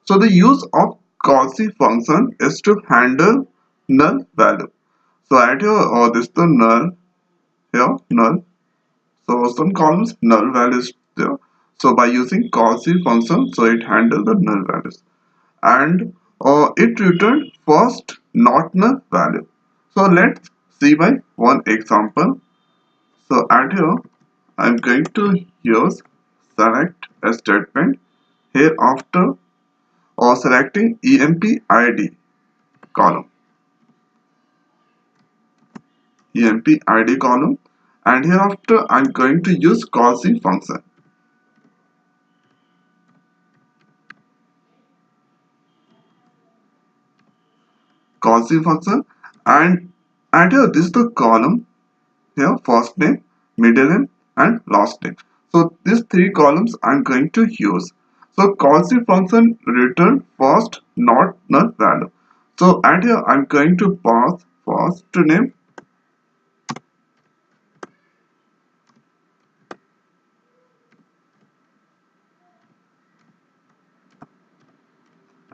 So the use of callC function is to handle null value. So at here, this is the null here, null. So some columns null values there. So by using callC function, so it handles the null values, and it returned first not null value. So let's see by one example. So at here, I'm going to use select a statement here after or selecting EMP ID column, EMP ID column, and hereafter I'm going to use callC function. CallC function, and here this is the column here, first name, middle name, and last name. So these three columns I'm going to use. So callC function return first not null value. So and here I'm going to pass first name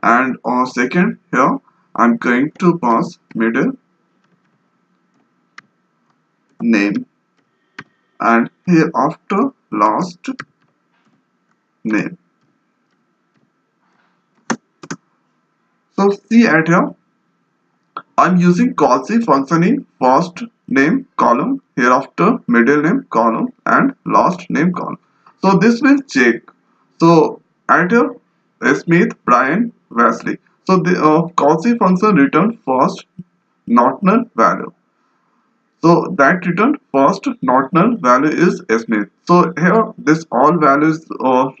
and second here I'm going to pass middle name and here after last name. So see at here I'm using callC function in first name column, hereafter middle name column and last name column. So this will check. So at here Smith, Brian, Wesley. So the callC function return first not null value. So that return first not null value is Smith. So here this all values are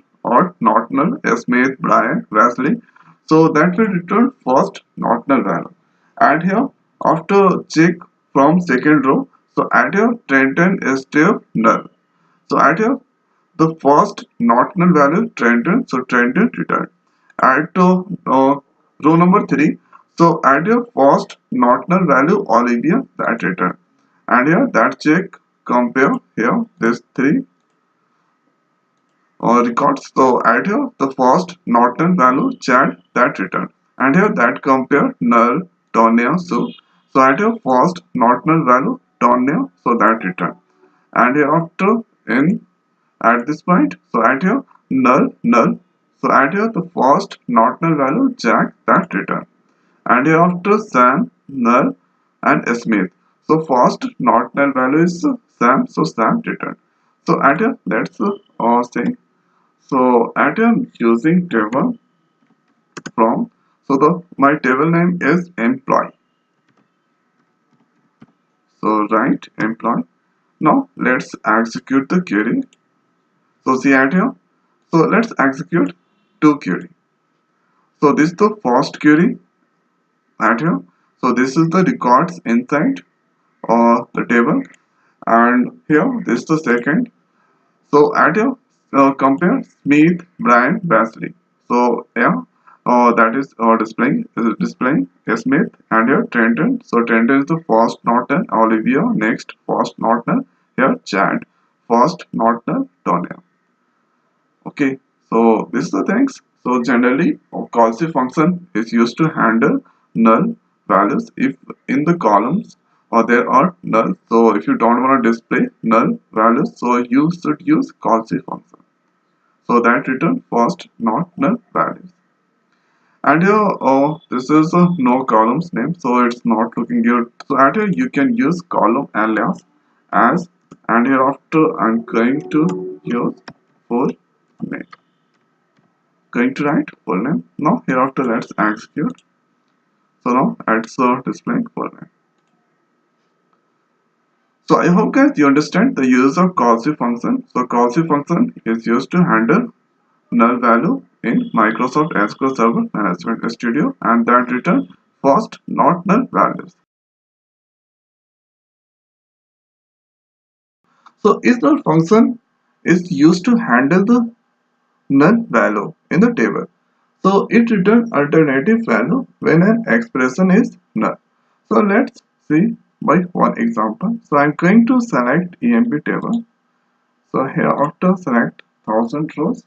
not null, Smith, Brian, Wesley. So that will return first not null value. And here after check from second row, so add here Trenton is still null. So add here the first not null value Trenton, so Trenton return. Add to row number 3, so add your first not null value Olivia that return. And here that check compare here this 3 records. So add here the first not null value Chad that return. And here that compare null Tonya Sue. So add here first not null value Tonya, so that return. And here after in at this point, so add here null null, so add here the first not null value Jack that return. And here after Sam, null and Smith, so first not null value is Sam, so Sam return. So at here let's say, so at here using table from, so the my table name is employee, so write employee. Now let's execute the query. So see at here, so let's execute two query. So this is the first query at here. So this is the records inside the table, and here this is the second. So at here compare Smith, Brian, Wesley. So yeah, that is displaying Smith, and here Trenton. So Trenton is the first not null. Olivia next first not null. Here Chad first not null. Tonya. Okay, so this is the things. So generally, callC function is used to handle null values if in the columns or there are null. So if you don't want to display null values, so you should use callC function. So that return first not null values. And here, this is a no columns name, so it's not looking good. So at here you can use column alias as, and hereafter I'm going to use full name. Going to write full name. Now hereafter let's execute. So now it's displaying full name. So I hope guys you understand the use of callC function. So callC function is used to handle null value in Microsoft SQL Server Management Studio, and that return first not null values. So is null function is used to handle the null value in the table. So it returns alternative value when an expression is null. So let's see by one example. So I'm going to select EMP table. So here after select 1000 rows.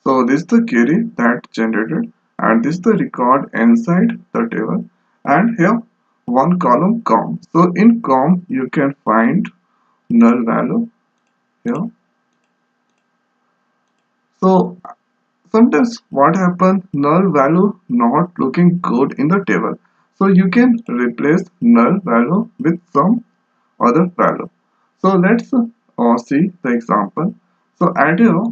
So this is the query that generated, and this is the record inside the table, and here one column com. So in com you can find null value here. So sometimes what happens, null value not looking good in the table. So you can replace null value with some other value. So let's see the example. So add here,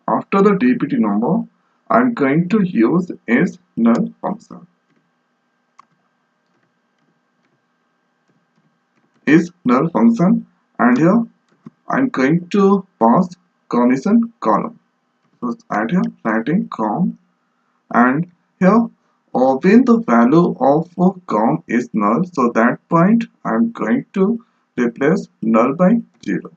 after the DPT number, I'm going to use is null function. Is null function, and here I'm going to pass condition column. So add here writing com, and here when the value of com is null, so that point I'm going to replace null by 0.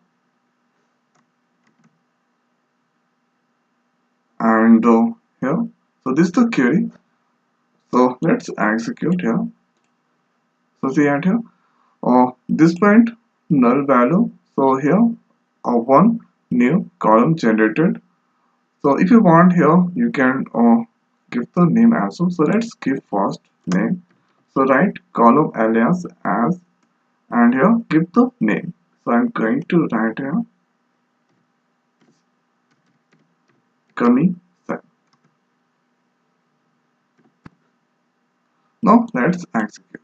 And here, so this is the query. So let's execute here. So see at here, this point null value. So here, one new column generated. So if you want here, you can give the name also. So let's give first name. So write column alias as, and here give the name. So I'm going to write here Kami set. Now let's execute.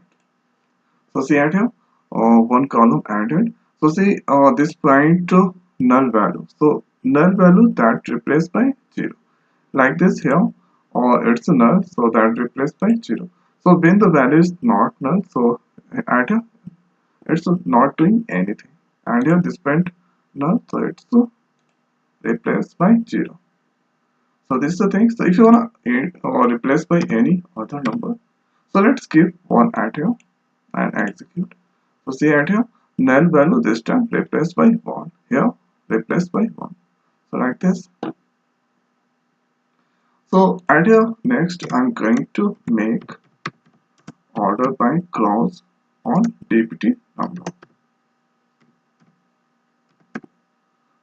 So see at here, one column added. So see this point null value. So null value that replaced by 0. Like this here, or it's a null, so that replaced by 0. So when the value is not null, so at here it's not doing anything. And here this point null, so it's replaced by 0. So this is the thing. So if you wanna add or replace by any other number, so let's give one at here and execute. So see at here, null value this time replaced by 1. Here replaced by 1. So like this. So at here next I'm going to make order by clause on DPT number.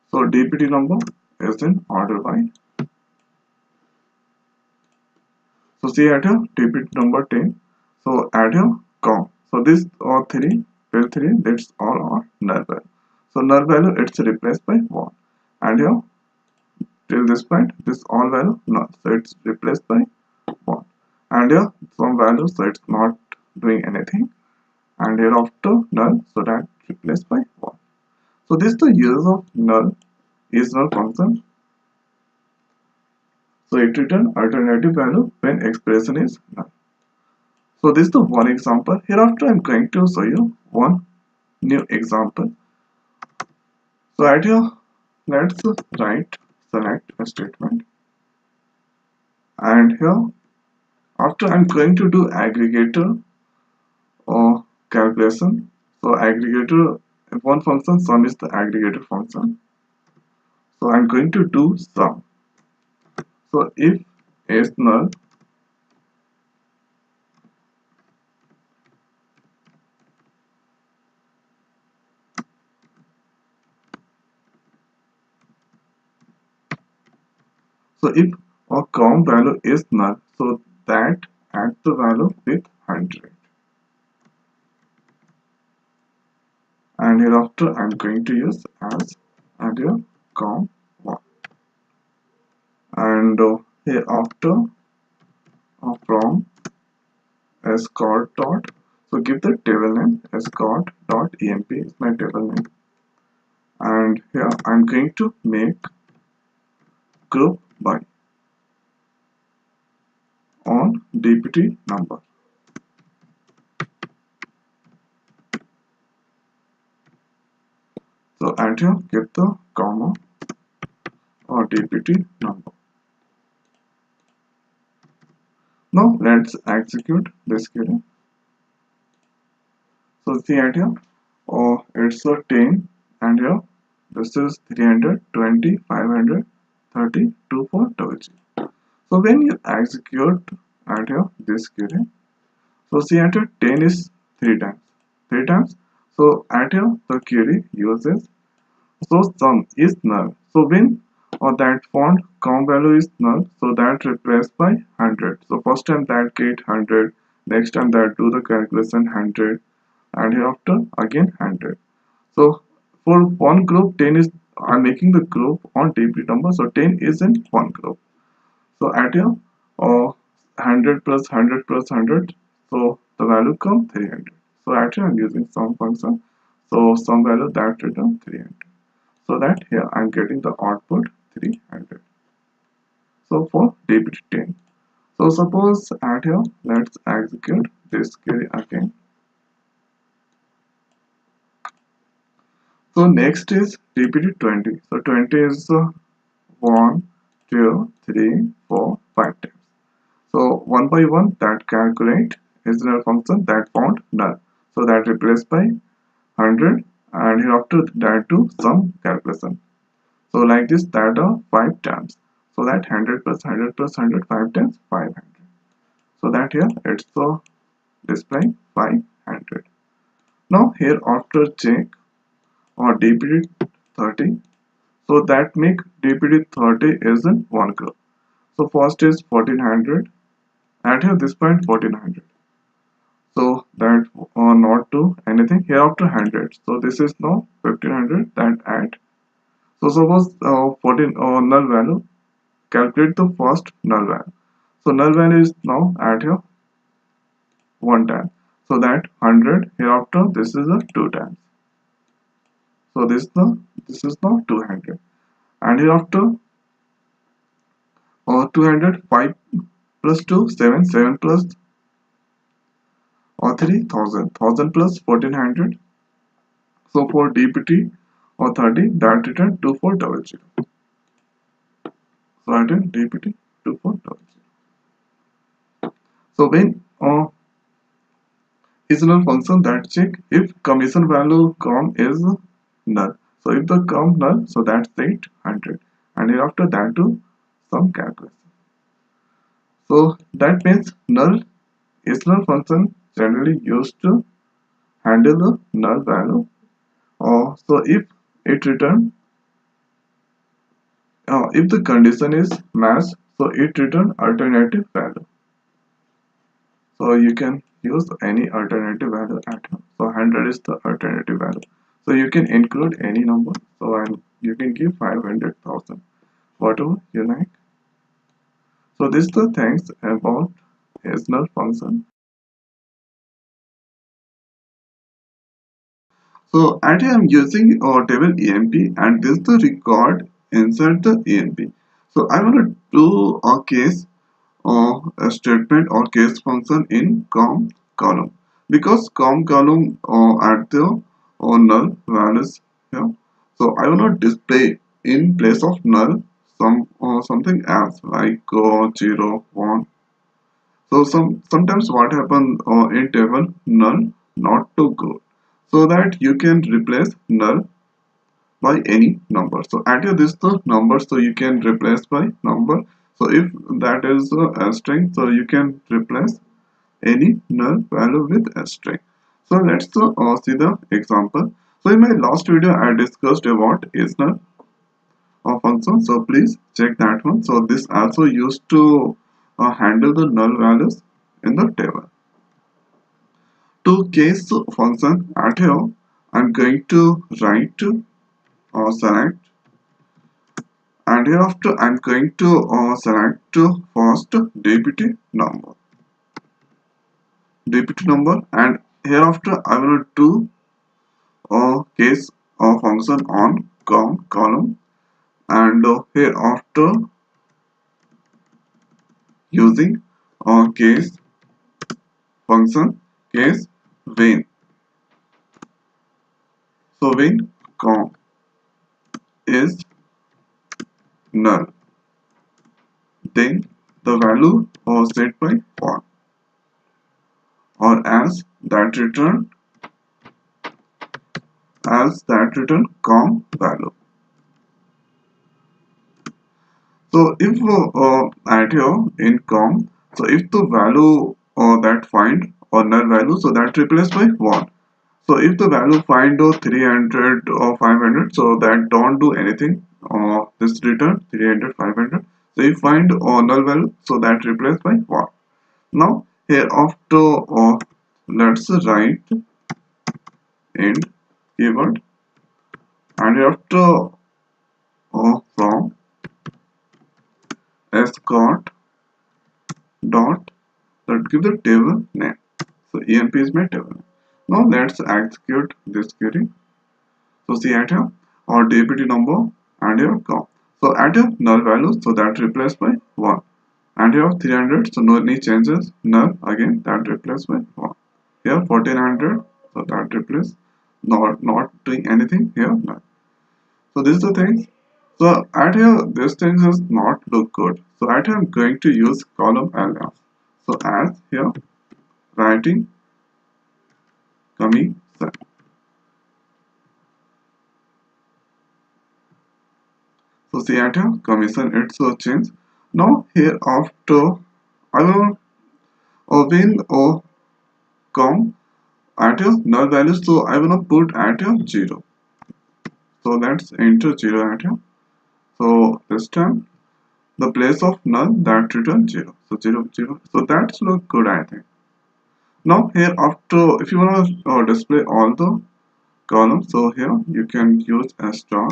So DPT number is in order by. So see at here DPT number 10. So add here com. So this all three, fill three, that's all are null value. So null value it's replaced by 1. And here till this point this all value null. So it's replaced by 1. And here some value, so it's not doing anything. And here after null, so that replaced by 1. So this is the use of null is null function. So it returns alternative value when expression is null. So this is the one example. Hereafter I'm going to show you one new example. So at here let's write select a statement, and here after I'm going to do aggregator or calculation. So aggregator, one function sum is the aggregator function. So I'm going to do sum. So if is null, so if a com value is null, so that add the value with 100. And hereafter I'm going to use as, and here com 1. And hereafter from escort dot, so give the table name escort dot emp is my table name. And here I'm going to make group by on DPT number. So and here give the comma or DPT number. Now let's execute this query. So see at here, it's a 10, and here this is 320, 500, 30, 2400. So when you execute at here this query, so see at here 10 is 3 times, 3 times. So at here the query uses, so sum is null. So when or that found count value is null, so that replaced by 100. So first time that get 100, next time that do the calculation 100, and hereafter again 100. So for one group 10 is, I'm making the group on dbt number, so 10 is in one group. So add here 100 plus 100 plus 100, so the value come 300. So actually I'm using sum function, so sum value that return 300. So that here I'm getting the output 300. So for dbt 10. So suppose at here let's execute this query again. So next is dbt 20. So 20 is 1, 2, 3, 4, 5 times. So one by one that calculate is a function that found null. So that replaced by 100, and hereafter that do some calculation. So like this that are 5 times. So that 100 plus 100 plus 100 5 times 500. So that here it's the display 500. Now here after check or dpt 30. So that make dpt 30 is in one group. So first is 1400, and here this point 1400. So that not do anything here after 100. So this is now 1500 that add. So suppose 14 null value, calculate the first null value. So null value is now add here one time. So that 100 hereafter this is a two times. So this is now 200, and hereafter 200 5 plus 2 7 7 plus or 3000 1000 plus 1400. So for dpt or 30 that return 2400. So I did dpt 2400. So when is null function that check if commission value com is null. So if the com null, so that's 800, and hereafter that do some calculation. So that means null is null function generally used to handle the null value. So if it return if the condition is matched, so it return alternative value. So you can use any alternative value at home. So 100 is the alternative value. So you can include any number. So you can give 500,000, whatever you like. So this is the things about null function. So at here I'm using table EMP, and this is the record inside the EMP. So I want to do a case or a statement or case function in com column, because com column at the null values here. So I will not display in place of null some or something else like 0 1. So sometimes what happen in table null not too good, so that you can replace null by any number. So add here this the number, so you can replace by number. So if that is a string, so you can replace any null value with a string. So let's see the example. So in my last video I discussed about is null function, so please check that one. So this also used to handle the null values in the table. To case function at here I'm going to write or select, and hereafter I'm going to select first dbt number, and hereafter I will do a case function on com column, and hereafter using case function case when. So when com is null, then the value set by 1, or as that return com value. So if at here in com, so if the value that find or null value, so that replaced by 1. So if the value find 300 or 500, so that don't do anything this return 300, 500. So you find null value, so that replaced by 1. Now here after let's write end keyword, and after from escort dot, that give the table name. So emp is my table. Now let's execute this query. So see at here or deputy number and your com. So add your null value, so that replaced by 1. And here 300, so no any changes, null again, that replaced by 1. Here 1400, so that replaced, not doing anything here, null. So this is the thing. So at here this thing does not look good. So at here I'm going to use column alias. So as here writing coming set. So see at here commission it's a change. Now here after I will win or com at your null value, so I will put at your 0. So let's enter 0 at here. So this time the place of null that return 0. So 0 0. So that's look good, I think. Now here after if you want to display all the columns, so here you can use a star.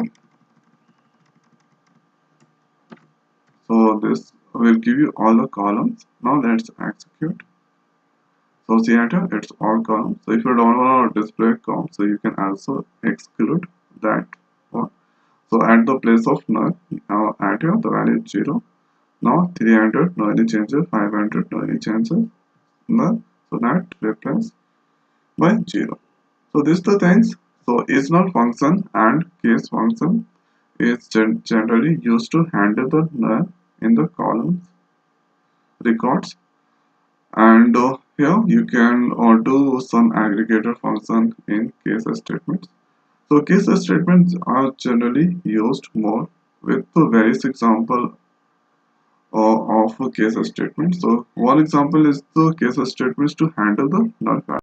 So this will give you all the columns. Now let's execute. So see here it's all columns. So if you don't want to display column, so you can also exclude that one. So at the place of null, now add here the value is 0. Now 300 no any changes, 500 no any changes, null. So that replaced by 0. So this the things. So is not function and case function is generally used to handle the null in the columns records, and here you can do some aggregator function in case statements. So case statements are generally used more with the various example of a case statement. So one example is the case statements to handle the null value.